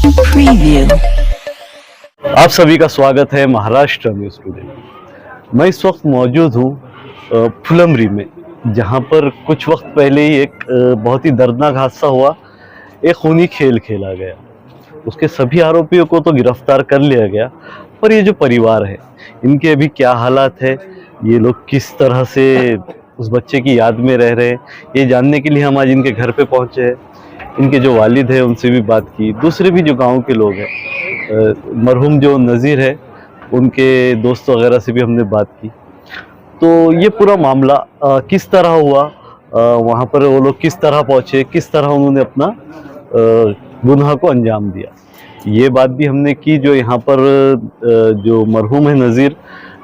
Preview. आप सभी का स्वागत है महाराष्ट्र न्यूज़ टुडे। मैं इस वक्त मौजूद हूँ फुलंब्री में, जहाँ पर कुछ वक्त पहले ही एक बहुत ही दर्दनाक हादसा हुआ। एक खूनी खेल खेला गया, उसके सभी आरोपियों को तो गिरफ्तार कर लिया गया, पर ये जो परिवार है इनके अभी क्या हालात है, ये लोग किस तरह से उस बच्चे की याद में रह रहे हैं, ये जानने के लिए हम आज इनके घर पे पहुँचे हैं। इनके जो वालिद है उनसे भी बात की, दूसरे भी जो गांव के लोग हैं, मरहूम जो नज़ीर है उनके दोस्त वगैरह से भी हमने बात की। तो ये पूरा मामला किस तरह हुआ, वहाँ पर वो लोग किस तरह पहुँचे, किस तरह उन्होंने अपना गुनाह को अंजाम दिया, ये बात भी हमने की। जो यहाँ पर जो मरहूम है नज़ीर,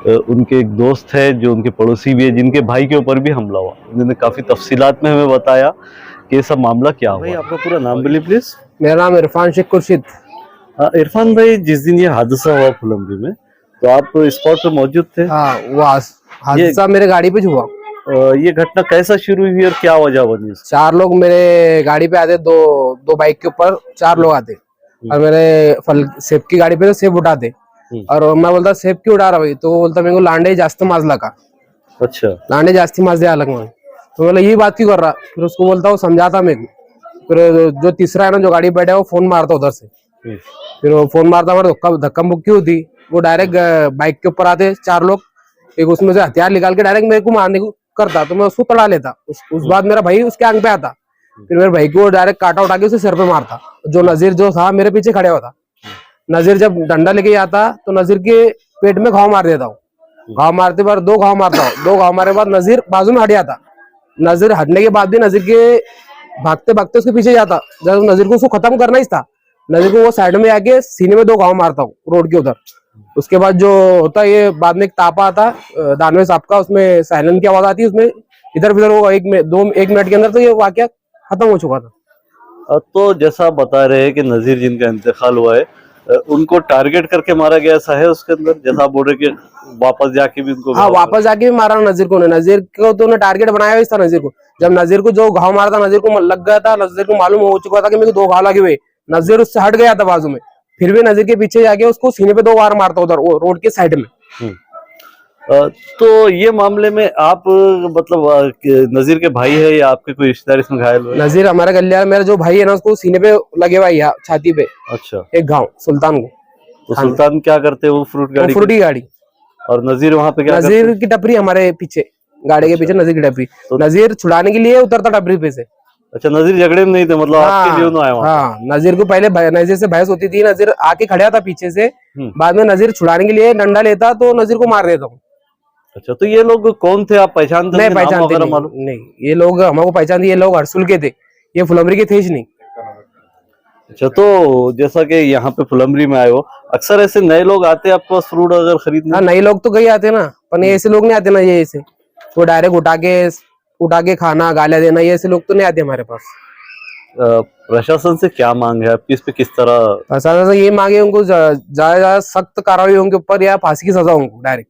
उनके एक दोस्त है जो उनके पड़ोसी भी है, जिनके भाई के ऊपर भी हमला हुआ, उन्होंने काफ़ी तफसीलात में हमें बताया कि ये सब मामला क्या हुआ। भाई आपका पूरा नाम बोलिए प्लीज। मेरा नाम इरफान शेख खुर्शीद। इरफान भाई, जिस दिन ये हादसा हुआ फुलंब्री में, तो आप स्पॉट पे मौजूद थे? हाँ, वो हादसा मेरे गाड़ी पे हुआ। ये घटना कैसा शुरू हुई और क्या वजह बनी? चार लोग मेरे गाड़ी पे आते, दो बाइक के ऊपर चार लोग आते और मेरे सेब की गाड़ी पे तो सेब उठाते। और मैं बोलता सेब क्यों उठा रहा भाई, तो वो बोलता मेरे को लांडे जास्त माजला का। अच्छा, लांडे जास्ती माज दे अलग में। तो मतलब ये बात क्यों कर रहा, फिर उसको बोलता वो समझाता मेरे को। फिर जो तीसरा है ना, जो गाड़ी पे बैठा है, वो फोन मारता उधर से। फिर वो फोन मारता, हमारे धक्का मुक्की होती, वो डायरेक्ट बाइक के ऊपर आते चार लोग, एक उसमें से हथियार निकाल के डायरेक्ट मेरे को मारने को करता, तो मैं उसको तड़ा लेता। उस बाद मेरा भाई उसके आंग पे आता, फिर मेरे भाई को डायरेक्ट काटा उठा के उसे सिर पे मारता। जो नजीर जो था मेरे पीछे खड़े हुआ था, नजीर जब डंडा लेके आता तो नजीर के पेट में घाव मार देता हूँ। घाव मारते बार दो घाव मारता हूँ, दो घाव मारे बाद नजीर बाजू में हट जाता। नजीर हटने के बाद भी नजीर के भागते भागते उसके पीछे जाता। जब नजीर को उसको खत्म करना ही था, नजीर को वो साइड में आके सीने में दो घाव मारता हूँ रोड के उधर। उसके बाद जो होता है, ये बाद में एक तापा आता दानवे साहब का, उसमें साइलेंट की आवाज आती है, उसमें इधर उधर वो एक मिनट के अंदर तो ये वाकया खत्म हो चुका था। तो जैसा आप बता रहे हैं कि नजीर जिनका इंतकाल हुआ है, उनको टारगेट करके मारा गया, ऐसा है उसके अंदर? जैसा आप बोल रहे कि वापस जाके भी उनको, हाँ, वापस जाके भी मारा नजीर को। नजीर को तो टारगेट बनाया हुआ था नजीर को। जब नजीर को जो घाव मारा था, नजीर को लग गया था, नजीर को मालूम हो चुका था कि मेरे को दो घाव लगे हुए। नजीर उससे हट गया था बाजू में, फिर भी नजीर के पीछे जाके उसको सीने पे दो वार मारता उधर रोड के साइड में। तो ये मामले में आप मतलब नजीर के भाई है या आपके कोई रिश्तेदार इसमें घायल हुए? नजीर हमारा गलियार, मेरा जो भाई है ना, उसको सीने पे लगे हुआ है, छाती पे। अच्छा, एक घाव सुल्तान को। तो सुल्तान क्या करते हैं? वो फ्रूटी गाड़ी। और नजीर वहाँ पे क्या नजीर की टपरी हमारे पीछे, गाड़ी के पीछे नजीर की टपरी। तो नजीर छुड़ाने के लिए उतरता टपरी पे से। अच्छा, नजीर झगड़े में नहीं थे, मतलब आपके लिए उन्होंने आया वहाँ? हाँ, नजीर को पहले नजीर से बहस होती थी, नजीर आके खड़ा था पीछे से, बाद में नजीर छुड़ाने के लिए डंडा लेता तो नजीर को मार देता हूँ। अच्छा, तो ये लोग कौन थे, आप पहचानते? नहीं पहचानते, नहीं ये लोग हमको पहचानते, ये लोग हरसुल के थे, ये फुलंब्री के थे ही नहीं। अच्छा, तो जैसा कि यहाँ पे फुलंब्री में आए हो, अक्सर ऐसे नए लोग आते हैं आपके पास फ्रूट अगर खरीदने? हाँ, नए लोग तो कहीं आते ना, पर ऐसे लोग नहीं आते ना, ये ऐसे वो डायरेक्ट उठा के खाना गालियां देना, ये ऐसे लोग तो नहीं आते हमारे पास। प्रशासन से क्या मांग है आपकी, इस पे किस तरह? प्रशासन से ये मांगे उनको ज्यादा सख्त कार्रवाई उनके ऊपर, या फांसी की सजा उनको डायरेक्ट।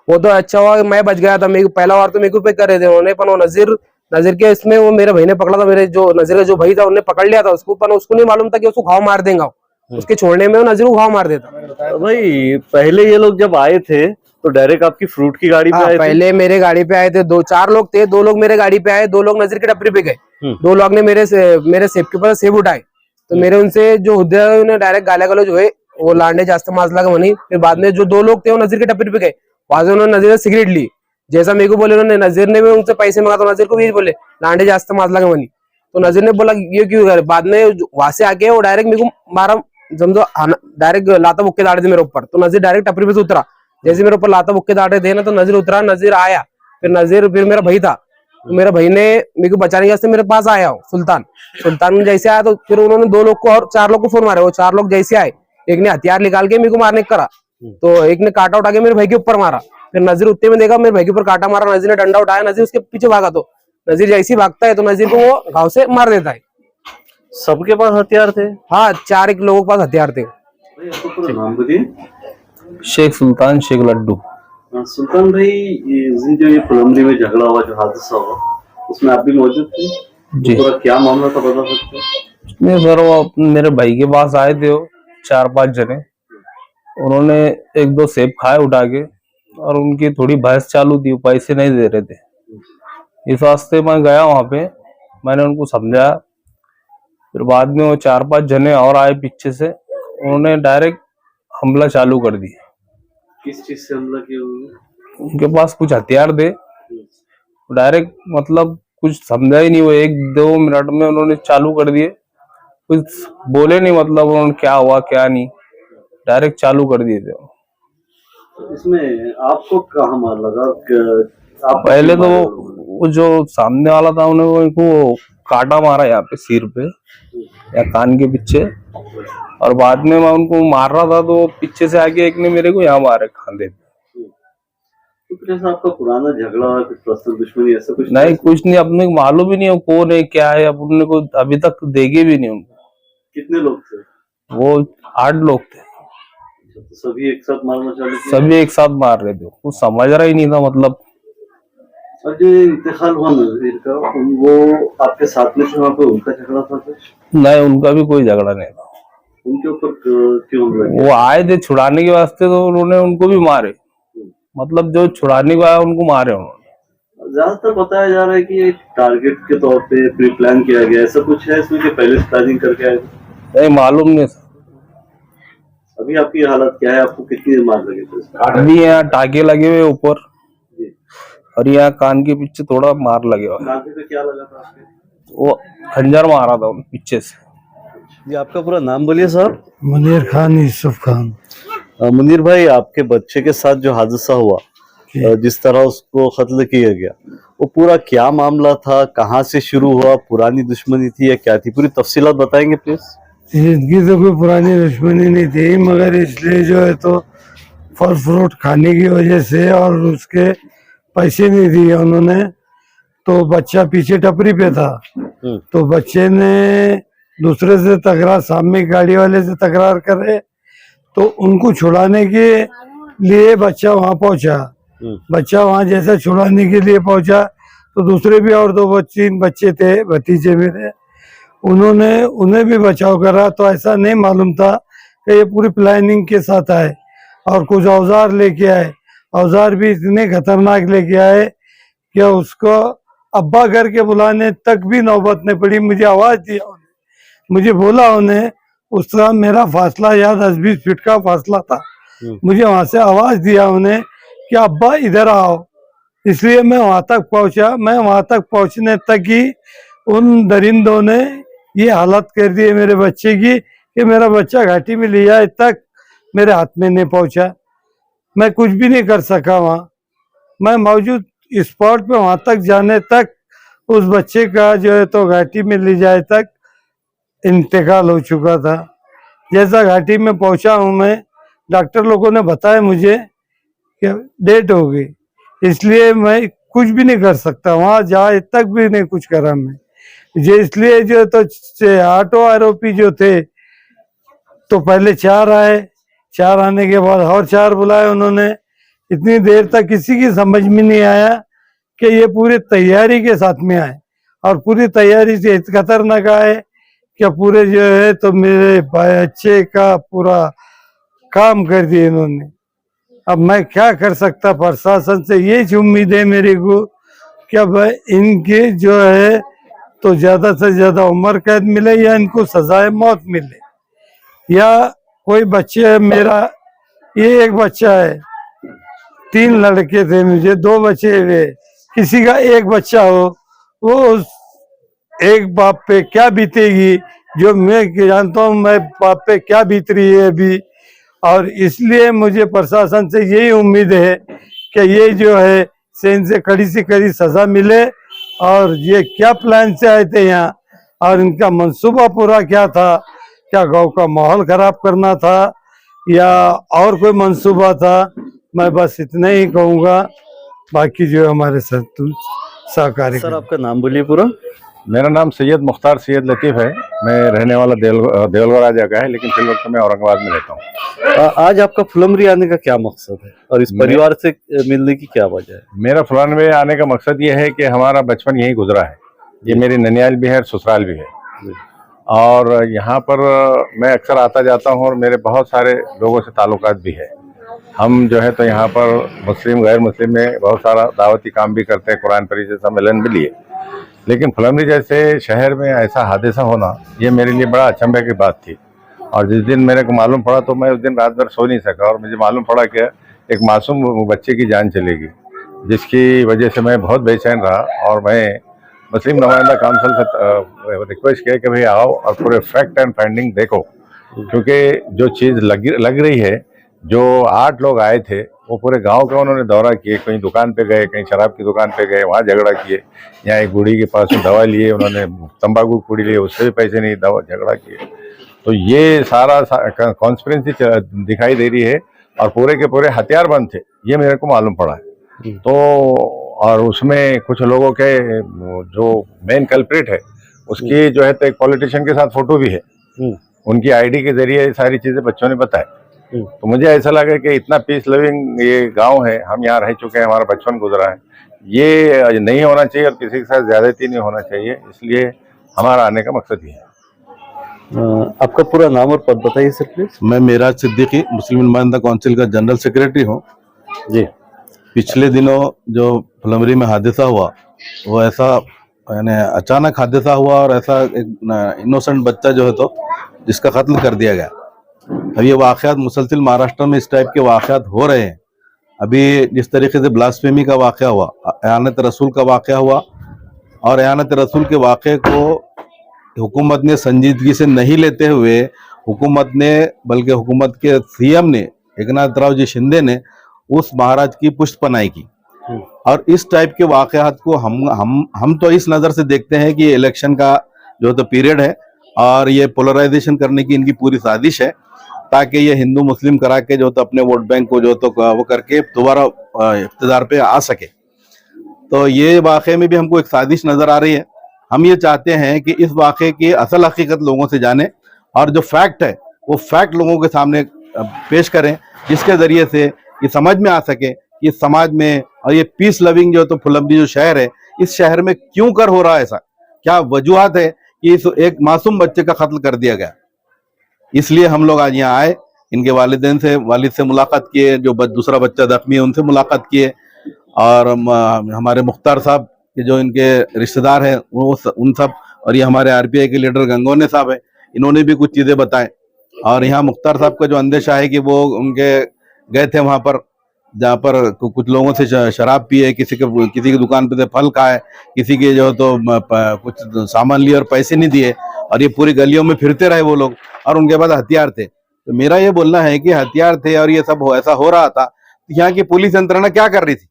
वो तो अच्छा हुआ मैं बच गया था, मेरे को पहला बार तो मेरे को पे कर रहे थे उन्होंने, पर वो नजीर के इसमें वो मेरे भाई ने पकड़ा था, मेरे जो नजीर का जो भाई था उन्होंने पकड़ लिया था उसको, पर उसको नहीं मालूम था कि उसको घाव मार देगा। उसके छोड़ने में नजीर को घाव मार देता। भाई पहले ये लोग जब आए थे तो डायरेक्ट आपकी फ्रूट की गाड़ी पे आए थे? पहले मेरे गाड़ी पे आए थे, चार लोग थे, दो लोग मेरे गाड़ी पे आए, दो लोग नजीर की टपरी पे गए, दो लोग ने मेरे सेब के ऊपर सेब उठाए। तो मेरे उनसे जो हुद्दे उन्हें डायरेक्ट गाला गलो जो है वो लांडे जास्त माजला का बनी। फिर बाद में जो दो लोग थे वो नजीर की टपरी पे गए, वहां से उन्होंने नजीर से सिगरेट ली, जैसा मेरे को बोले उन्होंने, नजीर ने भी उनसे पैसे मांगा तो नजीर को भी बोले लांडे जास्त माजला का बनी। तो नजीर ने बोला ये क्यों करे, बाद में वहां से आके वो डायरेक्ट मेरे को मारा, समझो डायरेक्ट लाता बुक्के दाड़े थे मेरे ऊपर। तो नजीर डायरेक्ट टपरी पे से उतरा, जैसे मेरे ऊपर लाता बुक्के दाड़े थे ना, तो नजीर उतरा, नजीर आया, फिर मेरा भाई था, तो मेरे भाई ने मेरे को बचाने के वास्ते मेरे पास आया सुल्तान जैसे आया, तो फिर उन्होंने दो लोग को और चार लोग को फोन मारे। वो चार लोग जैसे आए, एक ने हथियार निकाल के मेरे को मारने करा, तो एक ने काटा उठा के मेरे भाई के ऊपर मारा। फिर नजीर उतने में देखा मेरे भाई के ऊपर काटा मारा, नजीर ने डंडा उठाया, नजीर उसके पीछे भागा, तो नजीर जैसे ही भागता है तो नजीर को वो घाव से मार देता है। सबके पास हथियार थे? हाँ, चार एक लोगों के पास हथियार थे। शेख सुल्तान शेख लड्डू। सुल्तान भाई, जो ये फुलंब्री में झगड़ा हुआ, जो हादसा हुआ, उसमें आप भी मौजूद थे? जी। क्या मामला था, बता सकते हैं? नहीं सर, वो मेरे भाई के पास आए थे, वो 4-5 जने। उन्होंने 1-2 सेब खाए उठा के, और उनकी थोड़ी बहस चालू थी, वो पैसे नहीं दे रहे थे। इस वास्ते मैं गया वहां पे, मैंने उनको समझाया। फिर बाद में वो 4-5 जने और आए पीछे से, उन्होंने डायरेक्ट हमला चालू कर दिया। किस चीज से हमला किया उन्होंने? उनके पास कुछ हथियार थे, डायरेक्ट मतलब कुछ समझा ही नहीं, वो 1-2 मिनट में उन्होंने चालू कर दिए। कुछ बोले नहीं, मतलब उन्होंने क्या हुआ क्या नहीं, डायरेक्ट चालू कर दिए थे। तो इसमें आपको कहाँ मार लगा? आप पहले तो वो जो सामने वाला था, उन्होंने वो काटा मारा यहाँ पे सिर पे या कान के पीछे, और बाद में मैं उनको मार रहा था तो पीछे से आके एक ने मेरे को यहाँ मारे खांधे पे। तो कुछ ऐसा आपका पुराना झगड़ा, कुछ पर्सनल दुश्मनी ऐसा कुछ? नहीं, कुछ नहीं, अपने को मालूम ही नहीं हो कौन है क्या है, अपने को अभी तक देखे भी नहीं उनको। कितने लोग थे? वो 8 लोग थे। तो सभी एक साथ मारना चालू किया? सभी एक साथ मार रहे थे, कुछ समझ रहा ही नहीं था मतलब। और जो इंतकाल हुआ नजदीक का, वो आपके साथ में थे वहाँ पे, उनका झगड़ा था कुछ? नहीं, उनका भी कोई झगड़ा नहीं था। उनके ऊपर क्यों हमला किया? वो आए थे छुड़ाने के वास्ते, तो उन्होंने उनको भी मारे, मतलब जो छुड़ाने को आया उनको मारे उन्होंने। ज्यादातर बताया जा रहा है कि ये टारगेट के तौर पे प्री प्लान किया गया, ऐसा कुछ है इसमें कि पहले से प्लानिंग करके आए? नहीं मालूम नहीं सर। अभी आपकी हालत क्या है? आपको कितनी मार लगे थे? अभी यहाँ टाके लगे हुए ऊपर, और यहाँ कान के पीछे थोड़ा मार लगे हुआ। नाके पे क्या लगा था आपके? वो खंजर मारा था उन पीछे से। जी, आपका पूरा नाम बोलिए साहब। मुनीर खान, यूसुफ खान। मुनीर भाई, आपके बच्चे के साथ जो हादसा हुआ, जिस तरह उसको कत्ल किया गया, वो पूरा क्या मामला था? कहाँ से शुरू हुआ? पुरानी दुश्मनी थी या क्या थी? पूरी तफसीलात बताएंगे प्लीज। इनकी तो कोई पुरानी दुश्मनी नहीं थी, मगर इसलिए जो है तो फल फ्रूट खाने की वजह से और उसके पैसे नहीं दिए उन्होंने, तो बच्चा पीछे टपरी पे था, तो बच्चे ने दूसरे से तकरार, सामने गाड़ी वाले से तकरार करे, तो उनको छुड़ाने के लिए बच्चा वहां पहुंचा। बच्चा वहां जैसा छुड़ाने के लिए पहुंचा, तो दूसरे भी और 2-3 बच्चे थे, भतीजे मेरे, उन्हें भी बचाव करा। तो ऐसा नहीं मालूम था कि ये पूरी प्लानिंग के साथ आए, और कुछ औजार लेके आए। औजार भी इतने खतरनाक लेके आए कि उसको अब्बा करके बुलाने तक भी नौबत नहीं पड़ी। मुझे आवाज दिया उन्हें, मुझे बोला उन्हें, उस तरह मेरा फासला या 10-20 फीट का फासला था, मुझे वहां से आवाज दिया उन्हें कि अब्बा इधर आओ। इसलिए मैं वहां तक पहुंचा। मैं वहां तक पहुंचने तक ही उन दरिंदों ने ये हालत कर दी है मेरे बच्चे की कि मेरा बच्चा घाटी में ले जाए तक मेरे हाथ में नहीं पहुंचा। मैं कुछ भी नहीं कर सका वहां। मैं मौजूद स्पॉट पे वहां तक जाने तक उस बच्चे का जो है तो घाटी में ले जाए तक इंतकाल हो चुका था। जैसा घाटी में पहुंचा हूं मैं, डॉक्टर लोगों ने बताया मुझे कि डेट हो गई, इसलिए मैं कुछ भी नहीं कर सकता। वहां जाए तक भी नहीं कुछ करा मैं, जो इसलिए जो तो 8 आरोपी जो थे, तो पहले 4 आए, 4 आने के बाद और 4 बुलाए उन्होंने। इतनी देर तक किसी की समझ में नहीं आया कि ये पूरी तैयारी के साथ में आए, और पूरी तैयारी से खतरनाक आए कि पूरे जो है तो मेरे बच्चे का पूरा काम कर दिए इन्होंने। अब मैं क्या कर सकता? प्रशासन से यही उम्मीद है मेरे को कि अब इनके जो है तो ज्यादा से ज्यादा उम्र कैद मिले, या इनको सजाए मौत मिले, या कोई बच्चे, मेरा ये एक बच्चा है, 3 लड़के थे मुझे, 2 बच्चे हुए, किसी का एक बच्चा हो, वो उस एक बाप पे क्या बीतेगी, जो मैं जानता हूँ मैं बाप पे क्या बीत रही है अभी। और इसलिए मुझे प्रशासन से यही उम्मीद है कि ये जो है इनसे कड़ी से कड़ी सजा मिले, और ये क्या प्लान से आए थे यहाँ, और इनका मंसूबा पूरा क्या था? क्या गांव का माहौल खराब करना था या और कोई मंसूबा था? मैं बस इतना ही कहूँगा, बाकी जो हमारे सहकारी। सर, आपका नाम बोलिए पूरा। मेरा नाम सैयद मुख्तार सैयद लतीफ़ है। मैं रहने वाला देवलगढ़ जगह है, लेकिन फिल वक्त मैं औरंगाबाद में रहता हूँ। आज आपका फुलमरी आने का क्या मकसद है, और इस परिवार से मिलने की क्या वजह है? मेरा फुलान में आने का मकसद ये है कि हमारा बचपन यहीं गुजरा है। ये मेरी ननियाल भी है और ससुराल भी है। और यहाँ पर मैं अक्सर आता जाता हूँ और मेरे बहुत सारे लोगों से ताल्लुकात भी है। हम जो है तो यहाँ पर मुस्लिम गैर मुस्लिम में बहुत सारा दावती काम भी करते हैं, कुरान परिषद सम्मेलन भी लिए। लेकिन फुलंब्री जैसे शहर में ऐसा हादसा होना ये मेरे लिए बड़ा अचंभे की बात थी। और जिस दिन मेरे को मालूम पड़ा तो मैं उस दिन रात भर सो नहीं सका और मुझे मालूम पड़ा कि एक मासूम बच्चे की जान चलेगी, जिसकी वजह से मैं बहुत बेचैन रहा। और मैं मुस्लिम नुमाइंदा काउंसिल से रिक्वेस्ट किया कि भाई आओ और पूरे फैक्ट एंड फाइंडिंग देखो, क्योंकि जो चीज़ लग रही है, जो 8 लोग आए थे वो पूरे गांव का उन्होंने दौरा किए, कहीं दुकान पे गए, कहीं शराब की दुकान पे गए, वहाँ झगड़ा किए, यहाँ एक बूढ़ी के पास दवा लिए, उन्होंने तंबाकू की पुड़ी लिए, उससे भी पैसे नहीं, दवा झगड़ा किए। तो ये सारा कॉन्स्पिरेंसी दिखाई दे रही है और पूरे के पूरे हथियार बंद थे, ये मेरे को मालूम पड़ा है। तो और उसमें कुछ लोगों के जो मेन कल्प्रिट है उसकी जो है तो एक पॉलिटिशियन के साथ फोटो भी है, उनकी आईडी के जरिए सारी चीजें बच्चों ने बताई। तो मुझे ऐसा लगा कि इतना पीस लविंग ये गांव है, हम यहाँ रह चुके हैं, हमारा बचपन गुजरा है, ये नहीं होना चाहिए और किसी के साथ ज्यादती नहीं होना चाहिए, इसलिए हमारा आने का मकसद ये है। आपका पूरा नाम और पद बताइए सर प्लीज। मैं मेराज सिद्दीकी मुस्लिम नुमाइंदा काउंसिल का जनरल सेक्रेटरी हूँ जी। पिछले दिनों जो फुलंब्री में हादसा हुआ वो ऐसा यानी अचानक हादसा हुआ और ऐसा एक इनोसेंट बच्चा जो है तो जिसका कत्ल कर दिया गया। अब ये वाकयात मुसलसिल महाराष्ट्र में इस टाइप के वाकयात हो रहे हैं। अभी जिस तरीके से ब्लास्फेमी का वाकया हुआ, एयानत रसूल का वाकया हुआ, और एयानत रसूल के वाकये को हुकूमत ने संजीदगी से नहीं लेते हुए हुकूमत ने, बल्कि हुकूमत के सीएम ने, एकनाथ राव जी शिंदे ने उस महाराज की पुष्टपनाही की। और इस टाइप के वाकयात को हम तो इस नज़र से देखते हैं कि इलेक्शन का जो तो पीरियड है और ये पोलराइजेशन करने की इनकी पूरी साजिश है, ताकि ये हिंदू मुस्लिम करा के जो तो अपने वोट बैंक को जो तो वो करके दोबारा इख्तिदार पे आ सके। तो ये वाकये में भी हमको एक साजिश नज़र आ रही है। हम ये चाहते हैं कि इस वाकये की असल हकीकत लोगों से जाने और जो फैक्ट है वो फैक्ट लोगों के सामने पेश करें, जिसके ज़रिए से ये समझ में आ सके कि समाज में और ये पीस लविंग जो तो फुलंब्री जो शहर है, इस शहर में क्यों कर हो रहा है ऐसा, क्या वजूहत है कि इस एक मासूम बच्चे का कत्ल कर दिया गया। इसलिए हम लोग आज यहाँ आए, इनके वालिद से मुलाकात किए, जो दूसरा बच्चा जख्मी है उनसे मुलाकात किए, और हमारे मुख्तार साहब के जो इनके रिश्तेदार हैं वो उन सब, और ये हमारे आरपीआई के लीडर गंगोने साहब हैं, इन्होंने भी कुछ चीज़ें बताएं। और यहाँ मुख्तार साहब का जो अंदेशा है कि वो उनके गए थे वहाँ पर जहाँ पर कुछ लोगों से शराब पिए, किसी की दुकान पे से फल खाए, किसी के जो तो कुछ सामान लिए और पैसे नहीं दिए, और ये पूरी गलियों में फिरते रहे वो लोग, और उनके पास हथियार थे। तो मेरा ये बोलना है कि हथियार थे और ये सब ऐसा हो रहा था, तो यहाँ की पुलिस यंत्रणा क्या कर रही थी?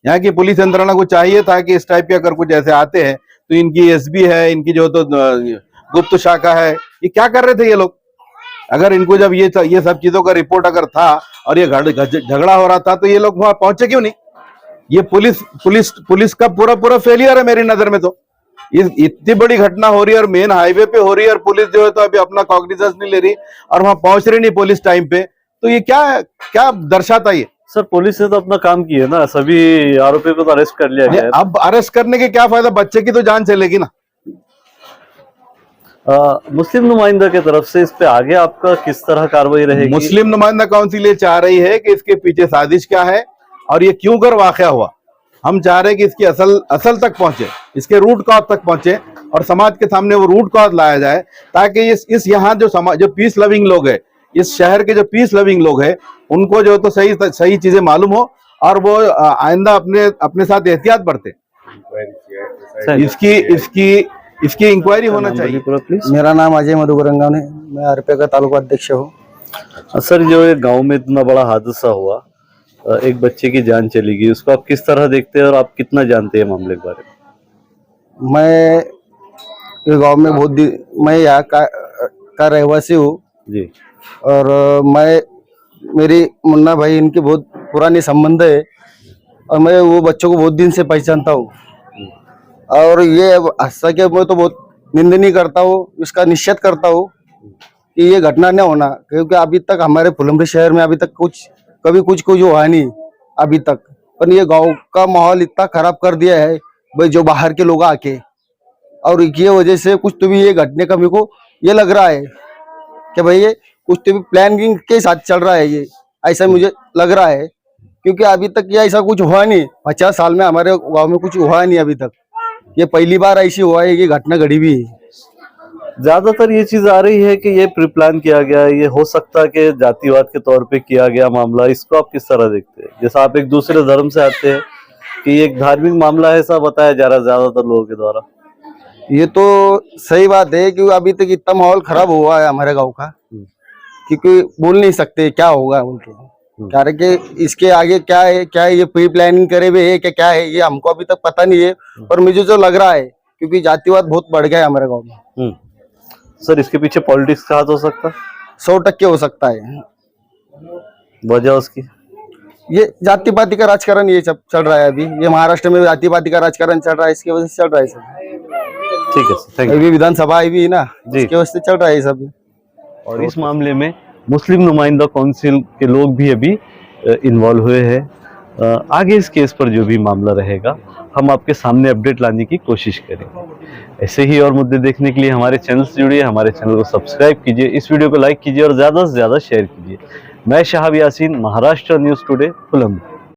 यहाँ की पुलिस यंत्रणा को चाहिए था कि इस टाइप के अगर कुछ ऐसे आते हैं तो इनकी एसबी है, इनकी जो तो गुप्त शाखा है, ये क्या कर रहे थे ये लोग? अगर इनको जब ये सब चीजों का रिपोर्ट अगर था और ये झगड़ा हो रहा था तो ये लोग वहां पहुंचे क्यों नहीं? ये पुलिस का पूरा फेलियर है मेरी नजर में। तो इतनी बड़ी घटना हो रही है और मेन हाईवे पे हो रही है और पुलिस जो है तो अभी अपना कॉग्निजेंस नहीं ले रही और वहां पहुंच रही नहीं पुलिस टाइम पे, तो ये क्या दर्शाता है? सर पुलिस ने तो अपना काम किया ना, सभी आरोपियों को तो अरेस्ट कर लिया गया है। अब अरेस्ट करने के क्या फायदा, बच्चे की तो जान चलेगी ना। मुस्लिम नुमाइंदा की तरफ से इस पे आगे आपका किस तरह कार्रवाई रहेगी? मुस्लिम नुमाइंदा काउंसिल ये चाह रही है कि इसके पीछे साजिश क्या है और ये क्यों कर वाकया हुआ। हम चाह रहे हैं कि इसकी असल तक पहुंचे, इसके रूट कॉज तक पहुंचे और समाज के सामने वो रूट कॉज लाया जाए, ताकि इस यहाँ जो पीस लविंग लोग है, इस शहर के जो पीस लविंग लोग है, उनको जो तो सही चीजें मालूम हो और वो आइंदा अपने साथ एहतियात बरते। इसकी इंक्वायरी होना चाहिए। प्लीज। मेरा नाम अजय मधुगरंगावने, मैं आरपीआई का तालुका अध्यक्ष हूँ। सर जो ये गांव में इतना बड़ा हादसा हुआ, एक बच्चे की जान चली गई, उसको आप किस तरह देखते हैं और आप कितना जानते हैं मामले के बारे में? मैं ये गांव में मैं यहाँ का रहवासी हूँ जी। और मेरी मुन्ना भाई इनकी बहुत पुरानी संबंध है और मैं वो बच्चों को बहुत दिन से पहचानता हूँ। और ये हादसा के मैं तो बहुत निंदनीय करता हूँ, इसका निषेध करता हूँ कि ये घटना न होना, क्योंकि अभी तक हमारे फुलंब्री शहर में अभी तक कभी कुछ हुआ नहीं अभी तक। पर ये गांव का माहौल इतना खराब कर दिया है भाई, जो बाहर के लोग आके, और ये वजह से कुछ तो भी ये घटने का मेरे को ये लग रहा है कि भाई ये कुछ तो प्लानिंग के साथ चल रहा है, ये ऐसा मुझे लग रहा है। क्योंकि अभी तक ये ऐसा कुछ हुआ नहीं, 50 साल में हमारे गांव में कुछ हुआ नहीं अभी तक। ये पहली बार ऐसी हुआ है, ये घटना घड़ी भी है। ज्यादातर ये चीज आ रही है कि ये प्री प्लान किया गया है, ये हो सकता है कि जातिवाद के तौर पे किया गया मामला। इसको आप किस तरह देखते हैं? जैसा आप एक दूसरे धर्म से आते हैं कि एक धार्मिक मामला है, ऐसा बताया जा रहा है ज्यादातर लोगों के द्वारा। ये तो सही बात है, क्योंकि अभी तक इतना माहौल खराब हुआ है हमारे गांव का, क्योंकि बोल नहीं सकते क्या होगा उनके। कारण कि इसके आगे क्या है ये प्री प्लानिंग करे हुए है कि क्या है, ये हमको अभी तक पता नहीं है। पर मुझे जो लग रहा है, क्योंकि जातिवाद बहुत बढ़ गया है हमारे गाँव में। सर, इसके पीछे पॉलिटिक्स का हाथ हो सकता है? 100% हो सकता है। वजह उसकी ये जाति पाति का राजकारण ये सब चल रहा है अभी। ये महाराष्ट्र में जाति पाति का राजकारण चल रहा है, इसकी वजह से चल रहा है सब। ठीक है सर, थैंक यू। अभी विधानसभा आई भी है ना, जी। इसकी वजह से चल रहा है ये सब। और इस मामले में मुस्लिम नुमाइंदा काउंसिल के लोग भी अभी इन्वॉल्व हुए हैं। आगे इस केस पर जो भी मामला रहेगा हम आपके सामने अपडेट लाने की कोशिश करेंगे। ऐसे ही और मुद्दे देखने के लिए हमारे चैनल से जुड़िए, हमारे चैनल को सब्सक्राइब कीजिए, इस वीडियो को लाइक कीजिए और ज़्यादा से ज़्यादा शेयर कीजिए। मैं शहाब यासीन, महाराष्ट्र न्यूज़ टुडे, फुलंब्री।